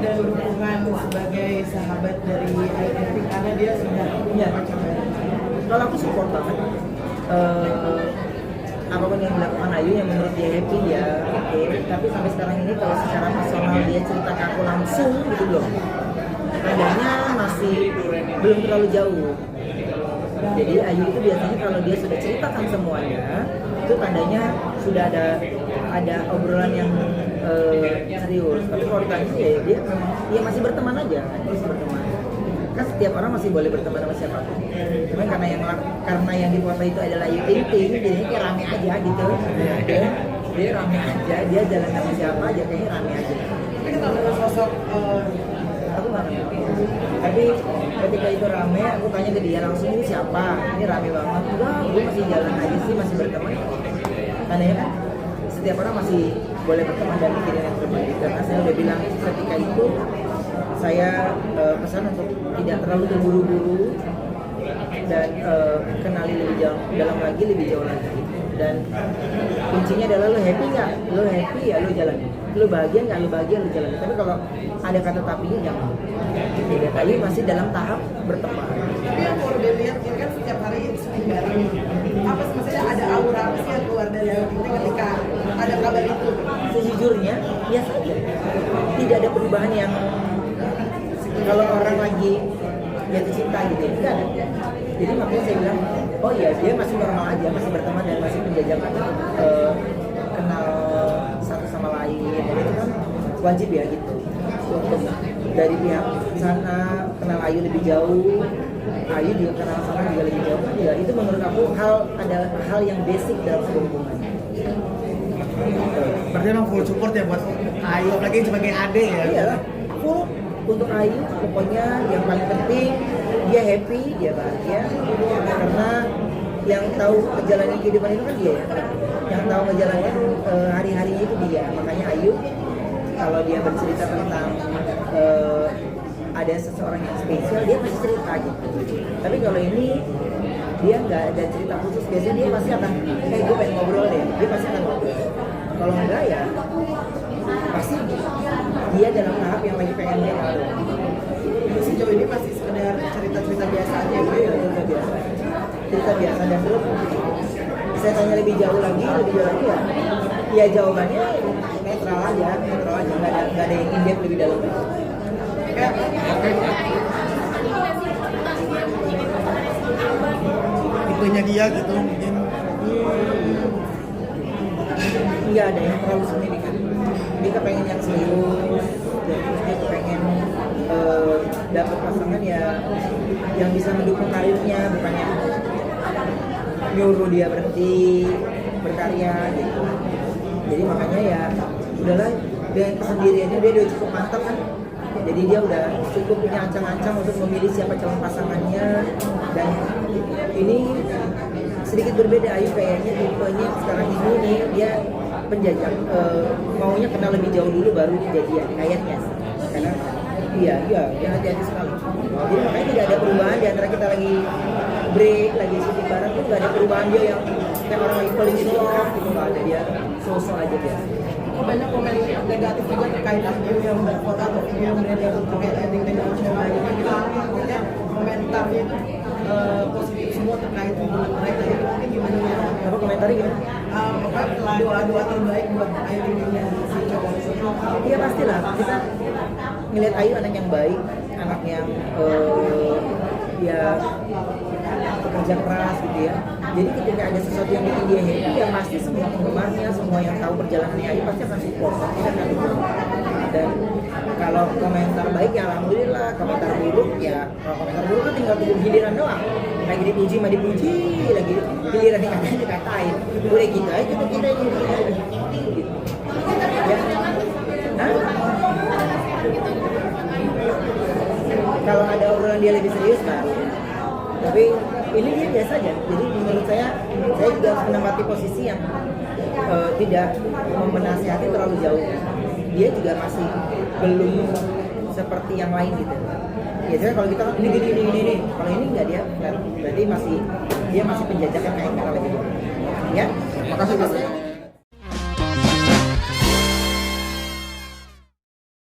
dan dukungan sebagai sahabat dari Ayu Ting Ting karena dia sudah punya pacar baru? Kalau aku support banget. Apapun yang dilakukan Ayu yang menurut dia happy ya oke. Tapi sampai sekarang ini kalau secara personal dia cerita ke aku langsung gitu belum. Tandanya masih belum terlalu jauh. Jadi Ayu itu biasanya kalau dia sudah ceritakan semuanya, itu tandanya sudah ada obrolan yang serius. Tapi kalau ditanya ya dia memang dia masih berteman aja, masih berteman. Kan setiap orang masih boleh berteman sama siapapun. Cuman karena yang dipoto itu adalah Ayu Ting Ting, jadinya kayak rame aja gitu. Dia rame aja, dia jalan sama siapa aja kayaknya rame aja. Tapi kalau dengan sosok Aku nggak kenal. Tapi ketika itu rame, aku tanya ke dia langsung ini siapa? Ini rame banget. Enggak, gue masih jalan aja sih, masih berteman. Karena ya kan setiap orang masih boleh berteman dan mikirin yang terbaik. Karena saya udah bilang ketika itu saya pesan untuk tidak terlalu terburu-buru dan kenali lebih jauh, dalam lagi lebih jauh lagi. Dan kuncinya adalah lo happy nggak? Lo happy ya lo jalan. Lo bahagia nggak? Lo bahagia lo jalan. Tapi kalau ada kata tapinya jangan. Jadi Ayu masih dalam tahap berteman. tapi yang kalau dia lihat dia kan setiap hari sering bareng. Apa sih maksudnya ada aura apa sih yang keluar dari Ayu Ting Ting ketika ada kabar itu? Sejujurnya biasa aja. Tidak ada perubahan yang kalau orang lagi jatuh cinta gitu enggak ada. Jadi makanya saya bilang oh iya dia masih normal aja, masih berteman dan masih menjajakan kenal satu sama lain. Dan itu kan wajib ya gitu untuk dari pihak sana kenal Ayu lebih jauh, Ayu juga kenal sana juga lebih jauh kan ya itu menurut aku adalah hal yang basic dalam sebuah hubungan. Berarti emang full support ya buat Ayu, apalagi sebagai adik ya? Iyalah, full untuk Ayu pokoknya yang paling penting dia happy, dia bahagia karena yang tahu perjalanan kehidupan itu kan dia ya. Yang tahu ngejalanin hari-harinya itu dia. Makanya Ayu kalau dia bercerita tentang ada seseorang yang spesial dia pasti cerita gitu. Tapi kalau ini dia nggak ada cerita khusus, biasanya dia pasti akan gue pengen ngobrol deh, dia pasti akan ngobrol. Kalau enggak ya pasti dia dalam tahap yang lagi pengen dia ngobrol. Sejauh ini masih sekedar cerita-cerita biasa aja gitu ya? Cerita biasa dan terus saya tanya lebih jauh lagi ya jawabannya netral aja nggak ada yang in-depth lebih dalam. Tipenya dia gitu mungkin. Nggak ada yang terlalu signifikan. Dia kepengen yang serius, terus dia kepengen dapat pasangan ya yang bisa mendukung karirnya, bukan yang nyuruh dia berhenti berkarya gitu. Jadi makanya ya udahlah dengan kesendiriannya dia udah cukup mantap kan. Jadi dia udah cukup punya ancang-ancang untuk memilih siapa calon pasangannya. Dan ini sedikit berbeda Ayu kayaknya tipenya sekarang ini nih dia penjajah maunya kenal lebih jauh dulu baru jadian kayaknya karena iya dia hati-hati sekali. Jadi makanya tidak ada perubahan di antara kita lagi break lagi syuting bareng tuh nggak ada perubahan dia yang kayak orang lagi paling shock gitu nggak ada, dia sosok aja dia. Banyak komen negatif juga terkait video yang berfoto atau video yang beredar terkait Ayu Ting Ting dan Coba ini kita akhirnya komentarnya itu positif semua terkait hubungan mereka. Jadi mungkin gimana ya? Apa komentarnya gimana? Doa-doa terbaik buat Ayu Ting Ting dan si Coba. Iya pastilah kita ngelihat Ayu anak yang baik, anak yang dia bekerja keras gitu ya. Jadi ketika ada sesuatu yang bikin dia happy, ya pasti semua penggemarnya, semua yang tahu perjalanannya Ayu pasti akan support, pasti akan dukung. Dan kalau komentar baik ya alhamdulillah, komentar buruk ya kalau komentar buruk kan tinggal tunggu giliran doang. Lagi dipuji mah dipuji, lagi giliran dikatain dikatain. Udah gitu aja kita ini gitu. Ya. Hah? Kalau ada obrolan dia lebih serius kan. Tapi ini dia biasa aja. Jadi menurut saya juga harus menempati posisi yang tidak menasihati terlalu jauh. Dia juga masih belum seperti yang lain gitu. Biasanya kalau kita ini, kalau ini enggak dia, berarti dia masih penjajah kayak kita lagi. Ya, Makasih.